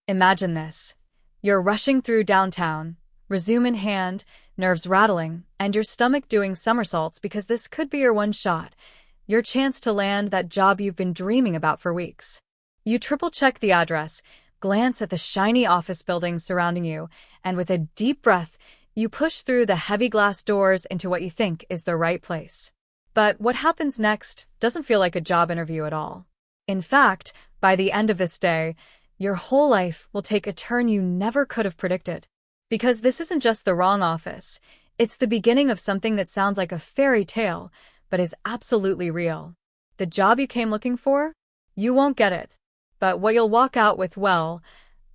Imagine this. You're rushing through downtown, resume in hand, nerves rattling, and your stomach doing somersaults because this could be your one shot, your chance to land that job you've been dreaming about for weeks. You triple-check the address, glance at the shiny office buildings surrounding you, and with a deep breath, you push through the heavy glass doors into what you think is the right place. But what happens next doesn't feel like a job interview at all. In fact, by the end of this day, your whole life will take a turn you never could have predicted. Because this isn't just the wrong office, it's the beginning of something that sounds like a fairy tale, but is absolutely real. The job you came looking for? You won't get it. But what you'll walk out with, well,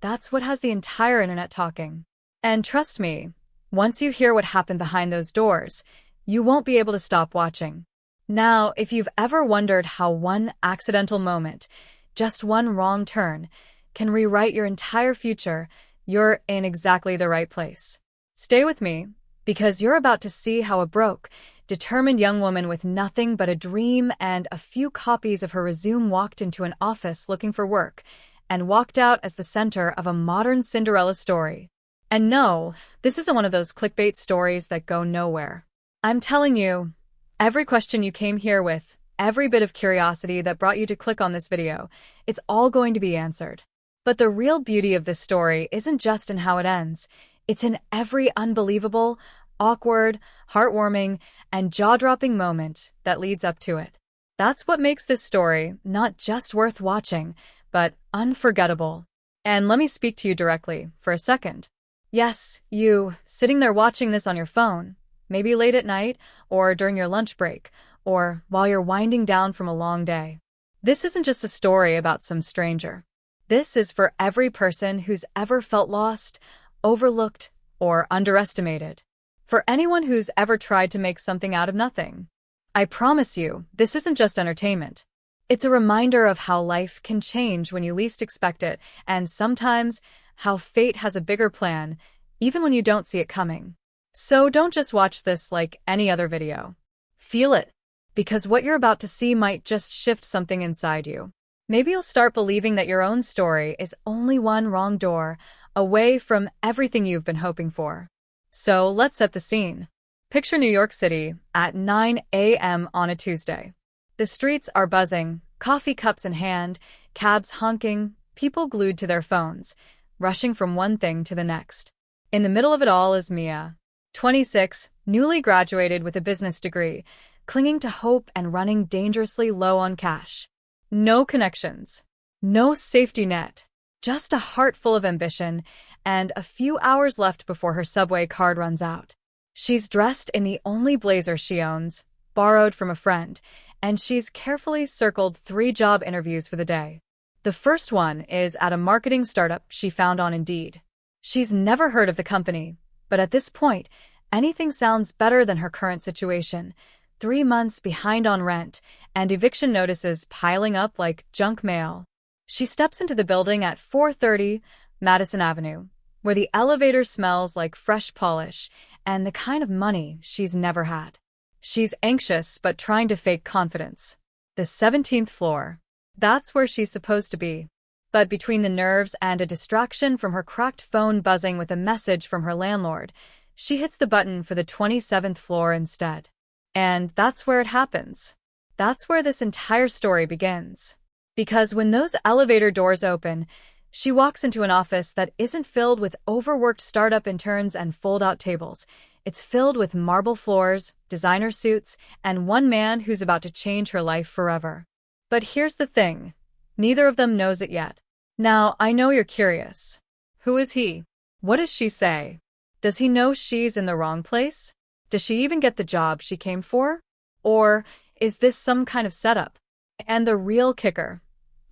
that's what has the entire internet talking. And trust me, once you hear what happened behind those doors, you won't be able to stop watching. Now, if you've ever wondered how one accidental moment, just one wrong turn, can rewrite your entire future, you're in exactly the right place. Stay with me, because you're about to see how a broke, determined young woman with nothing but a dream and a few copies of her resume walked into an office looking for work, and walked out as the center of a modern Cinderella story. And no, this isn't one of those clickbait stories that go nowhere. I'm telling you, every question you came here with, every bit of curiosity that brought you to click on this video, it's all going to be answered. But the real beauty of this story isn't just in how it ends, it's in every unbelievable, awkward, heartwarming, and jaw-dropping moment that leads up to it. That's what makes this story not just worth watching, but unforgettable. And let me speak to you directly for a second. Yes, you, sitting there watching this on your phone, maybe late at night, or during your lunch break, or while you're winding down from a long day. This isn't just a story about some stranger. This is for every person who's ever felt lost, overlooked, or underestimated. For anyone who's ever tried to make something out of nothing. I promise you, this isn't just entertainment. It's a reminder of how life can change when you least expect it, and sometimes how fate has a bigger plan, even when you don't see it coming. So don't just watch this like any other video. Feel it, because what you're about to see might just shift something inside you. Maybe you'll start believing that your own story is only one wrong door away from everything you've been hoping for. So let's set the scene. Picture New York City at 9 a.m. on a Tuesday. The streets are buzzing, coffee cups in hand, cabs honking, people glued to their phones, rushing from one thing to the next. In the middle of it all is Mia, 26, newly graduated with a business degree, clinging to hope and running dangerously low on cash. No connections, no safety net, just a heart full of ambition and a few hours left before her subway card runs out. She's dressed in the only blazer she owns, borrowed from a friend, and she's carefully circled 3 job interviews for the day. The first one is at a marketing startup she found on Indeed. She's never heard of the company, but at this point, anything sounds better than her current situation. 3 months behind on rent, and eviction notices piling up like junk mail. She steps into the building at 4:30 Madison Avenue, where the elevator smells like fresh polish and the kind of money she's never had. She's anxious but trying to fake confidence. The 17th floor. That's where she's supposed to be. But between the nerves and a distraction from her cracked phone buzzing with a message from her landlord, she hits the button for the 27th floor instead. And that's where it happens. That's where this entire story begins. Because when those elevator doors open, she walks into an office that isn't filled with overworked startup interns and fold-out tables. It's filled with marble floors, designer suits, and one man who's about to change her life forever. But here's the thing. Neither of them knows it yet. Now, I know you're curious. Who is he? What does she say? Does he know she's in the wrong place? Does she even get the job she came for? Or is this some kind of setup? And the real kicker.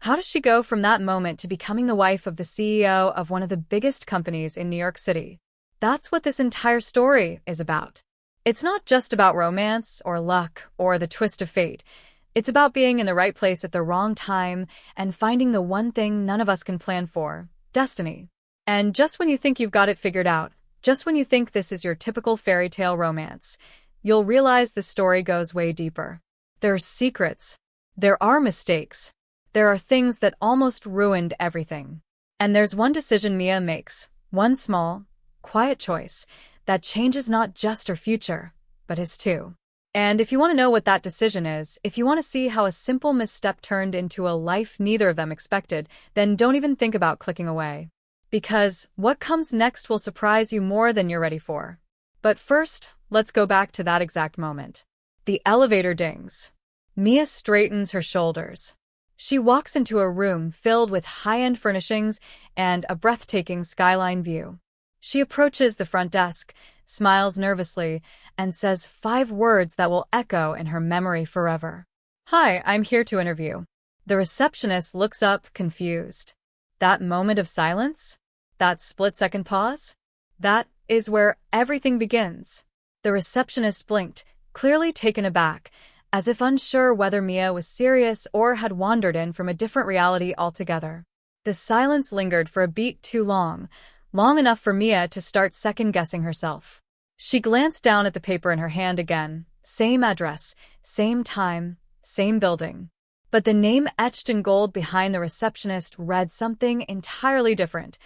How does she go from that moment to becoming the wife of the CEO of one of the biggest companies in New York City? That's what this entire story is about. It's not just about romance or luck or the twist of fate. It's about being in the right place at the wrong time and finding the one thing none of us can plan for, destiny. And just when you think you've got it figured out, just when you think this is your typical fairy tale romance, you'll realize the story goes way deeper. There are secrets. There are mistakes. There are things that almost ruined everything. And there's one decision Mia makes, one small, quiet choice, that changes not just her future, but his too. And if you want to know what that decision is, if you want to see how a simple misstep turned into a life neither of them expected, then don't even think about clicking away. Because what comes next will surprise you more than you're ready for. But first, let's go back to that exact moment. The elevator dings. Mia straightens her shoulders. She walks into a room filled with high-end furnishings and a breathtaking skyline view. She approaches the front desk, smiles nervously, and says 5 words that will echo in her memory forever. "Hi, I'm here to interview." The receptionist looks up, confused. That moment of silence? That split-second pause? That is where everything begins. The receptionist blinked, clearly taken aback, as if unsure whether Mia was serious or had wandered in from a different reality altogether. The silence lingered for a beat too long enough for Mia to start second-guessing herself. She glanced down at the paper in her hand again. Same address, same time, same building. But the name etched in gold behind the receptionist read something entirely different.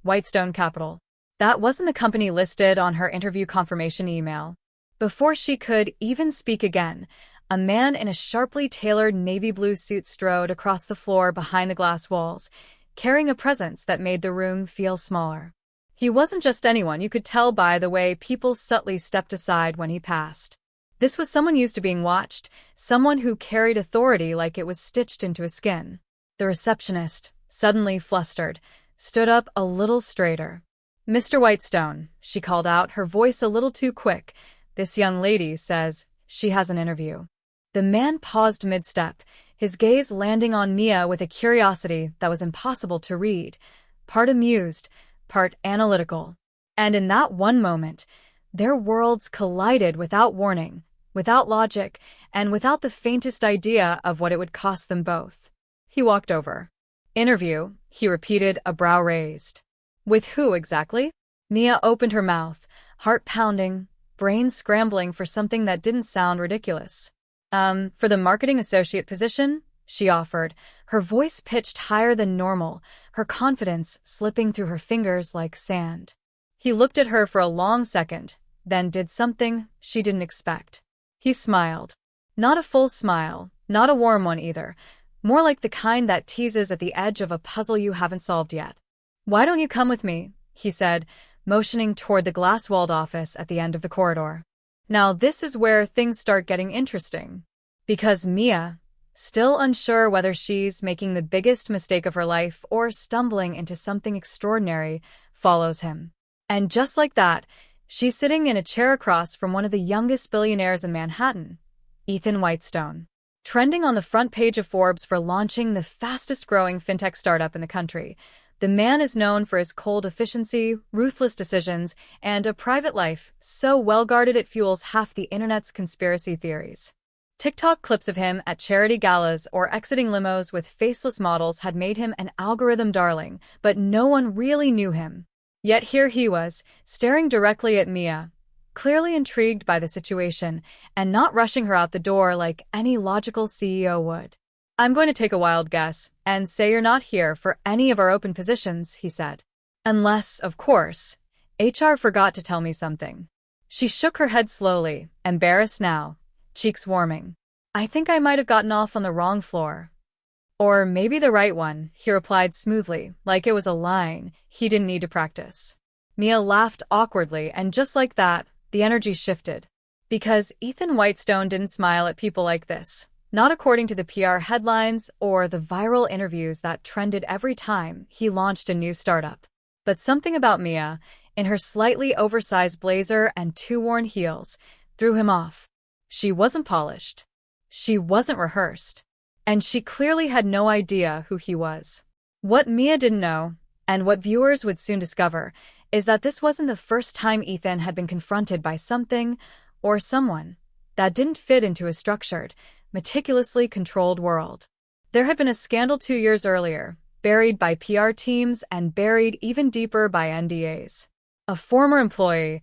Whitestone Capital. That wasn't the company listed on her interview confirmation email. Before she could even speak again, a man in a sharply tailored navy blue suit strode across the floor behind the glass walls, carrying a presence that made the room feel smaller. He wasn't just anyone, you could tell by the way people subtly stepped aside when he passed. This was someone used to being watched, someone who carried authority like it was stitched into his skin. The receptionist, suddenly flustered, stood up a little straighter. "Mr. Whitestone," she called out, her voice a little too quick. "This young lady says she has an interview." The man paused mid-step, his gaze landing on Mia with a curiosity that was impossible to read, part amused, part analytical. And in that one moment, their worlds collided without warning, without logic, and without the faintest idea of what it would cost them both. He walked over. "Interview," he repeated, a brow raised. "With who exactly?" Mia opened her mouth, heart pounding, brain scrambling for something that didn't sound ridiculous. For the marketing associate position," she offered, her voice pitched higher than normal, her confidence slipping through her fingers like sand. He looked at her for a long second, then did something she didn't expect. He smiled. Not a full smile, not a warm one either, more like the kind that teases at the edge of a puzzle you haven't solved yet. "Why don't you come with me?" he said, motioning toward the glass-walled office at the end of the corridor. Now this is where things start getting interesting. Because Mia, still unsure whether she's making the biggest mistake of her life or stumbling into something extraordinary, follows him. And just like that, she's sitting in a chair across from one of the youngest billionaires in Manhattan, Ethan Whitestone. Trending on the front page of Forbes for launching the fastest-growing fintech startup in the country, the man is known for his cold efficiency, ruthless decisions, and a private life so well-guarded it fuels half the internet's conspiracy theories. TikTok clips of him at charity galas or exiting limos with faceless models had made him an algorithm darling, but no one really knew him. Yet here he was, staring directly at Mia, clearly intrigued by the situation, and not rushing her out the door like any logical CEO would. "I'm going to take a wild guess and say you're not here for any of our open positions," he said. "Unless, of course, HR forgot to tell me something." She shook her head slowly, embarrassed now, cheeks warming. "I think I might have gotten off on the wrong floor." "Or maybe the right one," he replied smoothly, like it was a line he didn't need to practice. Mia laughed awkwardly, and just like that, the energy shifted. Because Ethan Whitestone didn't smile at people like this. Not according to the PR headlines or the viral interviews that trended every time he launched a new startup. But something about Mia, in her slightly oversized blazer and 2 worn heels, threw him off. She wasn't polished. She wasn't rehearsed. And she clearly had no idea who he was. What Mia didn't know, and what viewers would soon discover, is that this wasn't the first time Ethan had been confronted by something or someone that didn't fit into a structured, meticulously controlled world. There had been a scandal 2 years earlier, buried by PR teams and buried even deeper by NDAs. A former employee,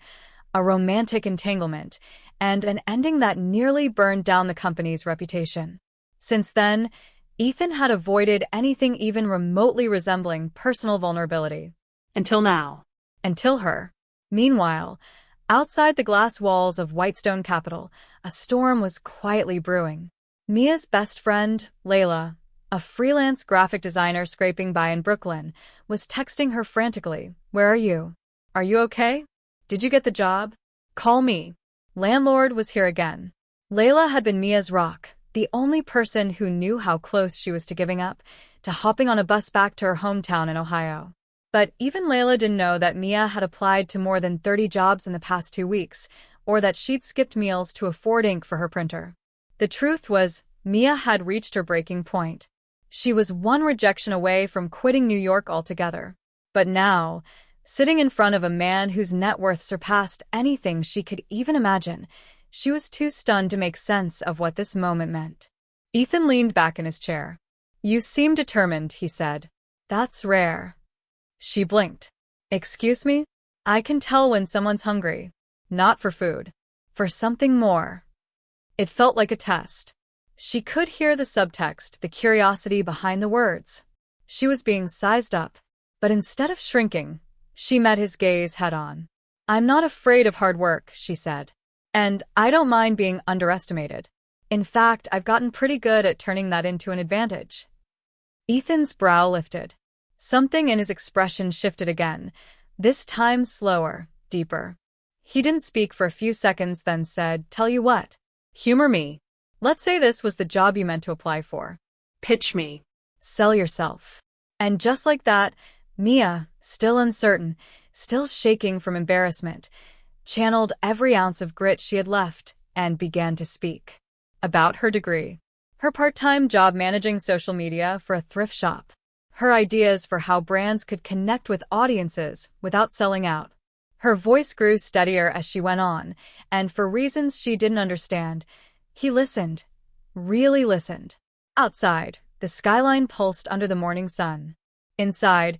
a romantic entanglement, and an ending that nearly burned down the company's reputation. Since then, Ethan had avoided anything even remotely resembling personal vulnerability. Until now. Until her. Meanwhile, outside the glass walls of Whitestone Capital, a storm was quietly brewing. Mia's best friend, Layla, a freelance graphic designer scraping by in Brooklyn, was texting her frantically. "Where are you? Are you okay? Did you get the job? Call me." Landlord was here again. Layla had been Mia's rock, the only person who knew how close she was to giving up, to hopping on a bus back to her hometown in Ohio. But even Layla didn't know that Mia had applied to more than 30 jobs in the past 2 weeks, or that she'd skipped meals to afford ink for her printer. The truth was, Mia had reached her breaking point. She was one rejection away from quitting New York altogether. But now, sitting in front of a man whose net worth surpassed anything she could even imagine, she was too stunned to make sense of what this moment meant. Ethan leaned back in his chair. "You seem determined," he said. "That's rare." She blinked. "Excuse me? I can tell when someone's hungry. Not for food. For something more." It felt like a test. She could hear the subtext, the curiosity behind the words. She was being sized up. But instead of shrinking, she met his gaze head-on. "I'm not afraid of hard work," she said. "And I don't mind being underestimated. In fact, I've gotten pretty good at turning that into an advantage." Ethan's brow lifted. Something in his expression shifted again, this time slower, deeper. He didn't speak for a few seconds, then said, "Tell you what. Humor me. Let's say this was the job you meant to apply for. Pitch me. Sell yourself." And just like that, Mia, still uncertain, still shaking from embarrassment, channeled every ounce of grit she had left and began to speak. About her degree. Her part-time job managing social media for a thrift shop. Her ideas for how brands could connect with audiences without selling out. Her voice grew steadier as she went on, and for reasons she didn't understand, he listened, really listened. Outside, the skyline pulsed under the morning sun. Inside,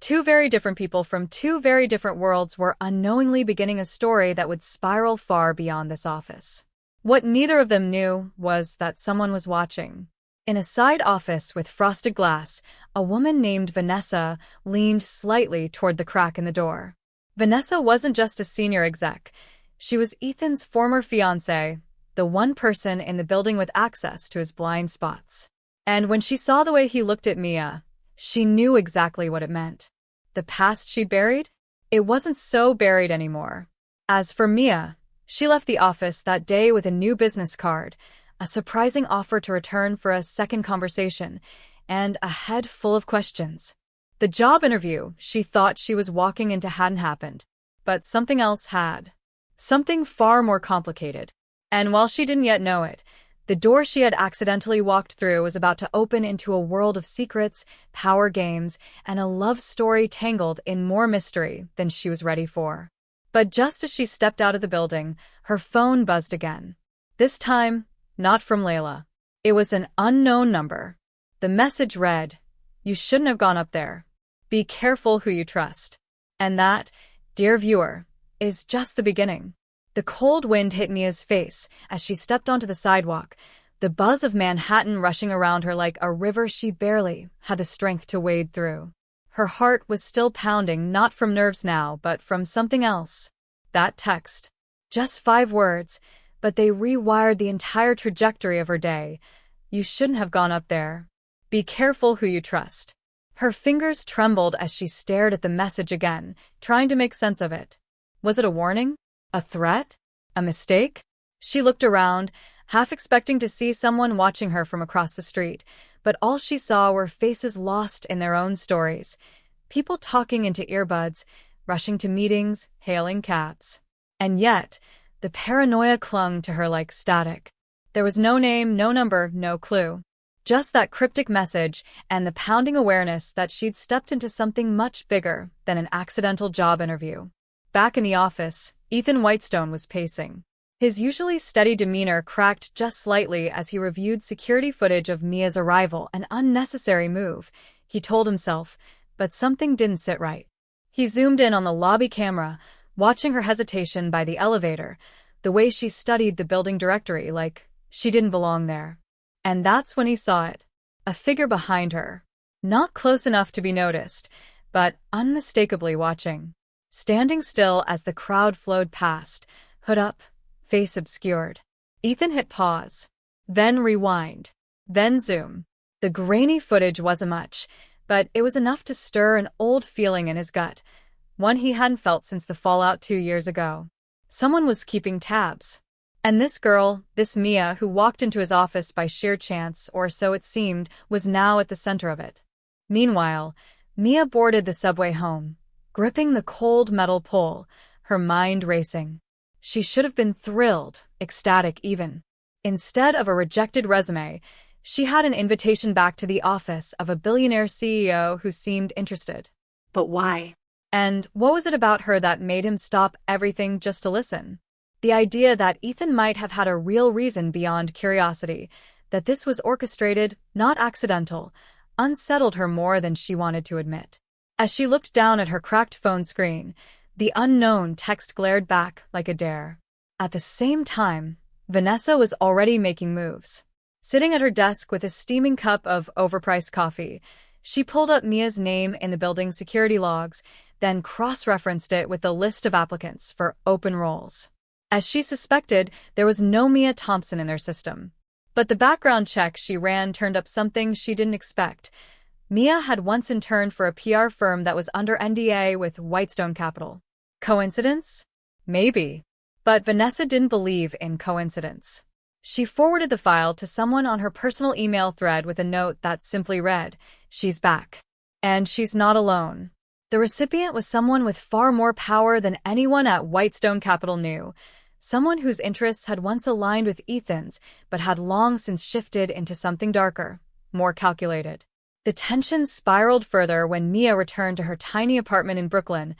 two very different people from two very different worlds were unknowingly beginning a story that would spiral far beyond this office. What neither of them knew was that someone was watching. In a side office with frosted glass, a woman named Vanessa leaned slightly toward the crack in the door. Vanessa wasn't just a senior exec. She was Ethan's former fiancée, the one person in the building with access to his blind spots. And when she saw the way he looked at Mia, she knew exactly what it meant. The past she'd buried? It wasn't so buried anymore. As for Mia, she left the office that day with a new business card, a surprising offer to return for a second conversation, and a head full of questions. The job interview she thought she was walking into hadn't happened, but something else had. Something far more complicated. And while she didn't yet know it, the door she had accidentally walked through was about to open into a world of secrets, power games, and a love story tangled in more mystery than she was ready for. But just as she stepped out of the building, her phone buzzed again. This time, not from Layla. It was an unknown number. The message read, "You shouldn't have gone up there. Be careful who you trust." And that, dear viewer, is just the beginning. The cold wind hit Mia's face as she stepped onto the sidewalk, the buzz of Manhattan rushing around her like a river she barely had the strength to wade through. Her heart was still pounding, not from nerves now, but from something else. That text. Just 5 words, but they rewired the entire trajectory of her day. "You shouldn't have gone up there. Be careful who you trust." Her fingers trembled as she stared at the message again, trying to make sense of it. Was it a warning? A threat? A mistake? She looked around, half expecting to see someone watching her from across the street, but all she saw were faces lost in their own stories. People talking into earbuds, rushing to meetings, hailing cabs. And yet, the paranoia clung to her like static. There was no name, no number, no clue. Just that cryptic message and the pounding awareness that she'd stepped into something much bigger than an accidental job interview. Back in the office, Ethan Whitestone was pacing. His usually steady demeanor cracked just slightly as he reviewed security footage of Mia's arrival, an unnecessary move, he told himself, but something didn't sit right. He zoomed in on the lobby camera, watching her hesitation by the elevator, the way she studied the building directory like she didn't belong there. And that's when he saw it. a figure behind her. Not close enough to be noticed, but unmistakably watching. Standing still as the crowd flowed past, hood up, face obscured. Ethan hit pause. Then rewind. Then zoom. The grainy footage wasn't much, but it was enough to stir an old feeling in his gut, one he hadn't felt since the fallout 2 years ago. Someone was keeping tabs. And this girl, this Mia, who walked into his office by sheer chance, or so it seemed, was now at the center of it. Meanwhile, Mia boarded the subway home, gripping the cold metal pole, her mind racing. She should have been thrilled, ecstatic even. Instead of a rejected resume, she had an invitation back to the office of a billionaire CEO who seemed interested. But why? And what was it about her that made him stop everything just to listen? The idea that Ethan might have had a real reason beyond curiosity, that this was orchestrated, not accidental, unsettled her more than she wanted to admit. As she looked down at her cracked phone screen, the unknown text glared back like a dare. At the same time, Vanessa was already making moves. Sitting at her desk with a steaming cup of overpriced coffee, she pulled up Mia's name in the building's security logs, then cross-referenced it with the list of applicants for open roles. As she suspected, there was no Mia Thompson in their system. But the background check she ran turned up something she didn't expect. Mia had once interned for a PR firm that was under NDA with Whitestone Capital. Coincidence? Maybe. But Vanessa didn't believe in coincidence. She forwarded the file to someone on her personal email thread with a note that simply read, "She's back. And she's not alone." The recipient was someone with far more power than anyone at Whitestone Capital knew. Someone whose interests had once aligned with Ethan's, but had long since shifted into something darker, more calculated. The tension spiraled further when Mia returned to her tiny apartment in Brooklyn,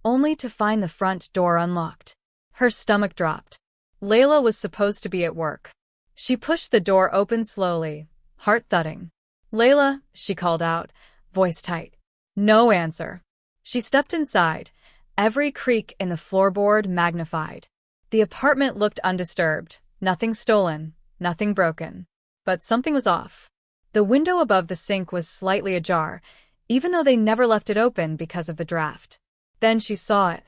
only to find the front door unlocked. Her stomach dropped. Layla was supposed to be at work. She pushed the door open slowly, heart thudding. "Layla," she called out, voice tight. No answer. She stepped inside, every creak in the floorboard magnified. The apartment looked undisturbed, nothing stolen, nothing broken. But something was off. The window above the sink was slightly ajar, even though they never left it open because of the draft. Then she saw it.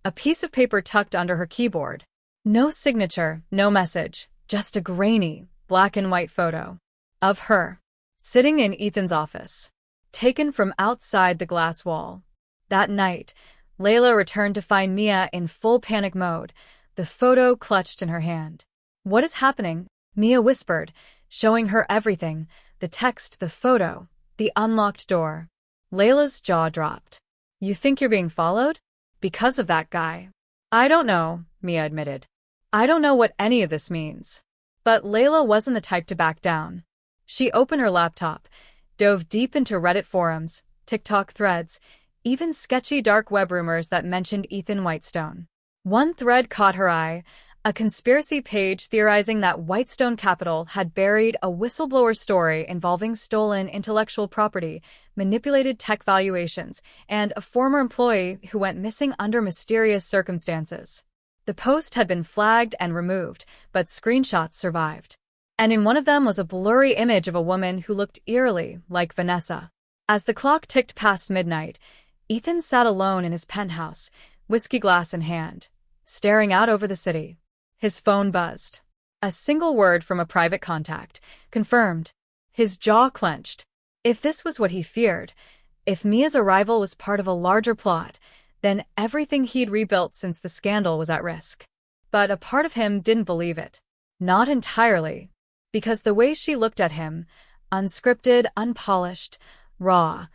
A piece of paper tucked under her keyboard. No signature, no message, just a grainy, black and white photo. Of her. Sitting in Ethan's office. Taken from outside the glass wall. That night, Layla returned to find Mia in full panic mode, the photo clutched in her hand. "What is happening?" Mia whispered, showing her everything, the text, the photo, the unlocked door. Layla's jaw dropped. "You think you're being followed? Because of that guy?" "I don't know," Mia admitted. "I don't know what any of this means." But Layla wasn't the type to back down. She opened her laptop, dove deep into Reddit forums, TikTok threads, even sketchy dark web rumors that mentioned Ethan Whitestone. One thread caught her eye, a conspiracy page theorizing that Whitestone Capital had buried a whistleblower story involving stolen intellectual property, manipulated tech valuations, and a former employee who went missing under mysterious circumstances. The post had been flagged and removed, but screenshots survived. And in one of them was a blurry image of a woman who looked eerily like Vanessa. As the clock ticked past midnight, Ethan sat alone in his penthouse, whiskey glass in hand, staring out over the city. His phone buzzed. A single word from a private contact, confirmed. His jaw clenched. If this was what he feared, if Mia's arrival was part of a larger plot, then everything he'd rebuilt since the scandal was at risk. But a part of him didn't believe it. Not entirely. Because the way she looked at him, unscripted, unpolished, raw,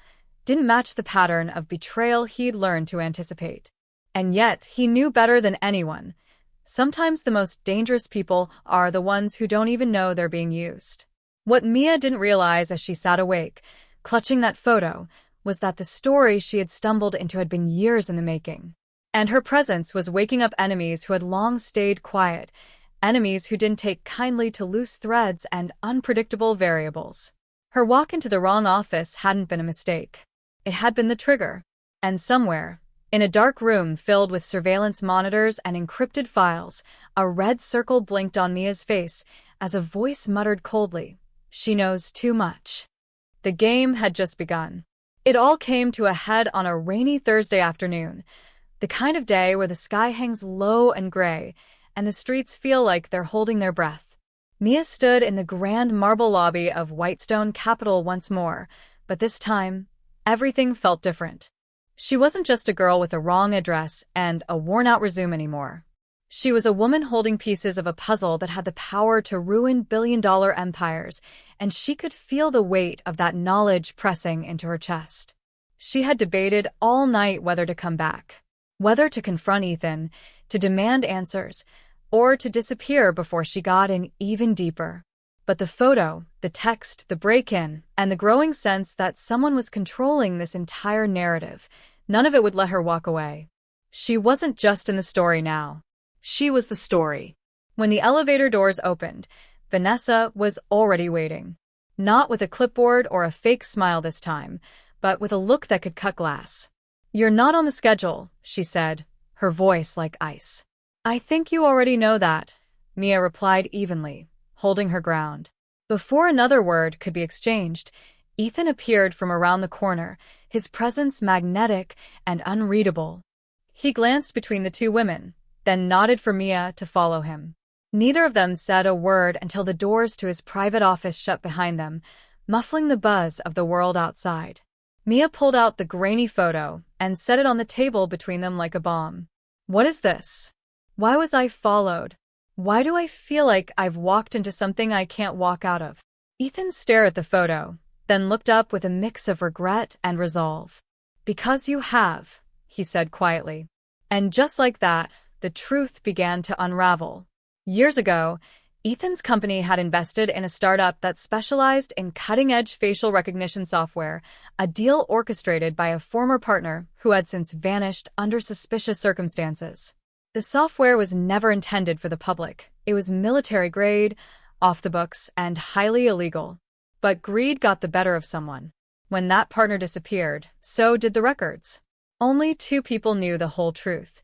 didn't match the pattern of betrayal he'd learned to anticipate. And yet, he knew better than anyone. Sometimes the most dangerous people are the ones who don't even know they're being used. What Mia didn't realize as she sat awake, clutching that photo, was that the story she had stumbled into had been years in the making. And her presence was waking up enemies who had long stayed quiet, enemies who didn't take kindly to loose threads and unpredictable variables. Her walk into the wrong office hadn't been a mistake. It had been the trigger. And somewhere, in a dark room filled with surveillance monitors and encrypted files, a red circle blinked on Mia's face as a voice muttered coldly, "She knows too much." The game had just begun. It all came to a head on a rainy Thursday afternoon, the kind of day where the sky hangs low and gray, and the streets feel like they're holding their breath. Mia stood in the grand marble lobby of Whitestone Capitol once more, but this time, everything felt different. She wasn't just a girl with a wrong address and a worn-out resume anymore. She was a woman holding pieces of a puzzle that had the power to ruin billion-dollar empires, and she could feel the weight of that knowledge pressing into her chest. She had debated all night whether to come back, whether to confront Ethan, to demand answers, or to disappear before she got in even deeper. But the photo, the text, the break-in, and the growing sense that someone was controlling this entire narrative, none of it would let her walk away. She wasn't just in the story now. She was the story. When the elevator doors opened, Vanessa was already waiting. Not with a clipboard or a fake smile this time, but with a look that could cut glass. "You're not on the schedule," she said, her voice like ice. "I think you already know that," Mia replied evenly, holding her ground. Before another word could be exchanged, Ethan appeared from around the corner, his presence magnetic and unreadable. He glanced between the two women, then nodded for Mia to follow him. Neither of them said a word until the doors to his private office shut behind them, muffling the buzz of the world outside. Mia pulled out the grainy photo and set it on the table between them like a bomb. "What is this? Why was I followed? Why do I feel like I've walked into something I can't walk out of?" Ethan stared at the photo, then looked up with a mix of regret and resolve. "Because you have," he said quietly. And just like that, the truth began to unravel. Years ago, Ethan's company had invested in a startup that specialized in cutting-edge facial recognition software, a deal orchestrated by a former partner who had since vanished under suspicious circumstances. The software was never intended for the public. It was military-grade, off the books, and highly illegal. But greed got the better of someone. When that partner disappeared, so did the records. Only two people knew the whole truth: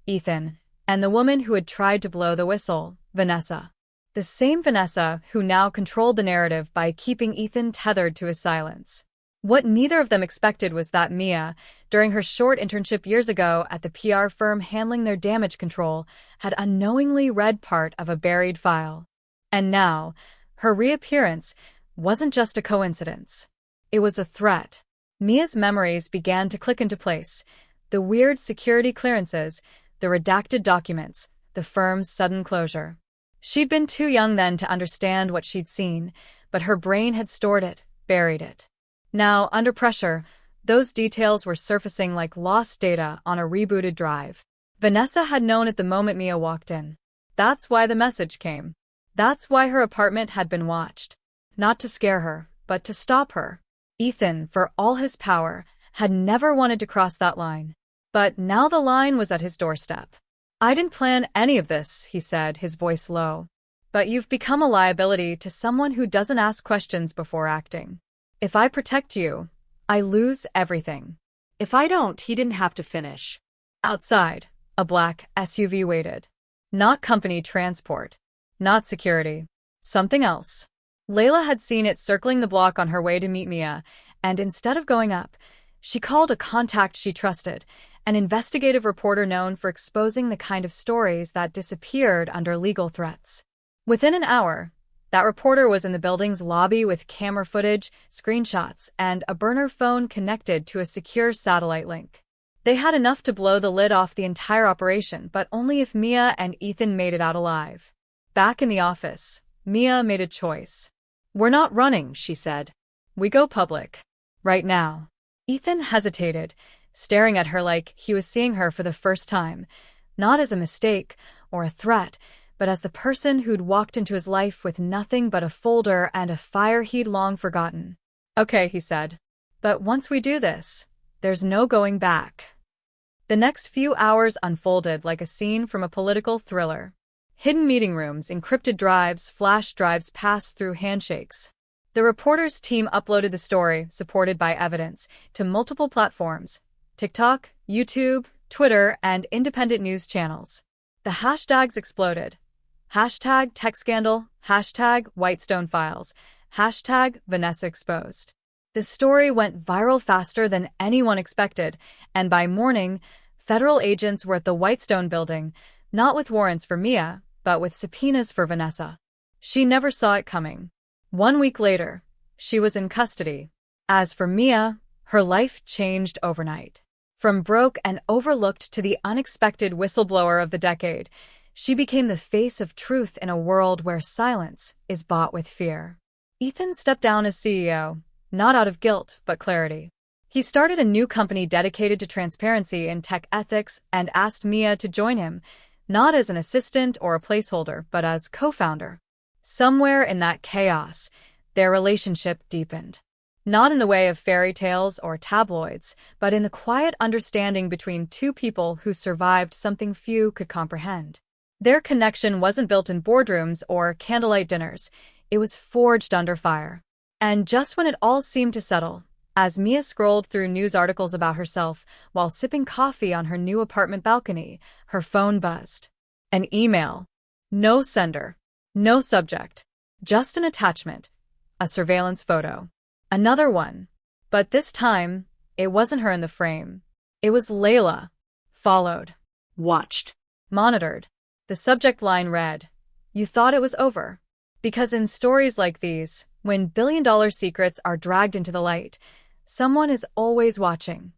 Ethan, and the woman who had tried to blow the whistle, Vanessa. The same Vanessa who now controlled the narrative by keeping Ethan tethered to his silence. What neither of them expected was that Mia, during her short internship years ago at the PR firm handling their damage control, had unknowingly read part of a buried file. And now, her reappearance wasn't just a coincidence. It was a threat. Mia's memories began to click into place. The weird security clearances, the redacted documents, the firm's sudden closure. She'd been too young then to understand what she'd seen, but her brain had stored it, buried it. Now, under pressure, those details were surfacing like lost data on a rebooted drive. Vanessa had known at the moment Mia walked in. That's why the message came. That's why her apartment had been watched. Not to scare her, but to stop her. Ethan, for all his power, had never wanted to cross that line. But now the line was at his doorstep. "I didn't plan any of this," he said, his voice low. "But you've become a liability to someone who doesn't ask questions before acting. If I protect you, I lose everything." If I don't, he didn't have to finish. Outside, a black SUV waited. Not company transport. Not security. Something else. Layla had seen it circling the block on her way to meet Mia, and instead of going up, she called a contact she trusted, an investigative reporter known for exposing the kind of stories that disappeared under legal threats. Within an hour, that reporter was in the building's lobby with camera footage, screenshots, and a burner phone connected to a secure satellite link. They had enough to blow the lid off the entire operation, but only if Mia and Ethan made it out alive. Back in the office, Mia made a choice. "We're not running," she said. "We go public. Right now." Ethan hesitated, staring at her like he was seeing her for the first time, not as a mistake or a threat, but as the person who'd walked into his life with nothing but a folder and a fire he'd long forgotten. "Okay," he said. "But once we do this, there's no going back." The next few hours unfolded like a scene from a political thriller. Hidden meeting rooms, encrypted drives, flash drives passed through handshakes. The reporters' team uploaded the story, supported by evidence, to multiple platforms: TikTok, YouTube, Twitter, and independent news channels. The hashtags exploded. Hashtag tech scandal, hashtag Whitestone files, hashtag Vanessa exposed. The story went viral faster than anyone expected, and by morning, federal agents were at the Whitestone building, not with warrants for Mia, but with subpoenas for Vanessa. She never saw it coming. 1 week later, she was in custody. As for Mia, her life changed overnight. From broke and overlooked to the unexpected whistleblower of the decade, she became the face of truth in a world where silence is bought with fear. Ethan stepped down as CEO, not out of guilt, but clarity. He started a new company dedicated to transparency and tech ethics and asked Mia to join him, not as an assistant or a placeholder, but as co-founder. Somewhere in that chaos, their relationship deepened. Not in the way of fairy tales or tabloids, but in the quiet understanding between two people who survived something few could comprehend. Their connection wasn't built in boardrooms or candlelight dinners. It was forged under fire. And just when it all seemed to settle, as Mia scrolled through news articles about herself while sipping coffee on her new apartment balcony, her phone buzzed. An email. No sender. No subject. Just an attachment. A surveillance photo. Another one. But this time, it wasn't her in the frame. It was Layla. Followed. Watched. Monitored. The subject line read, "You thought it was over." Because in stories like these, when billion-dollar secrets are dragged into the light, someone is always watching.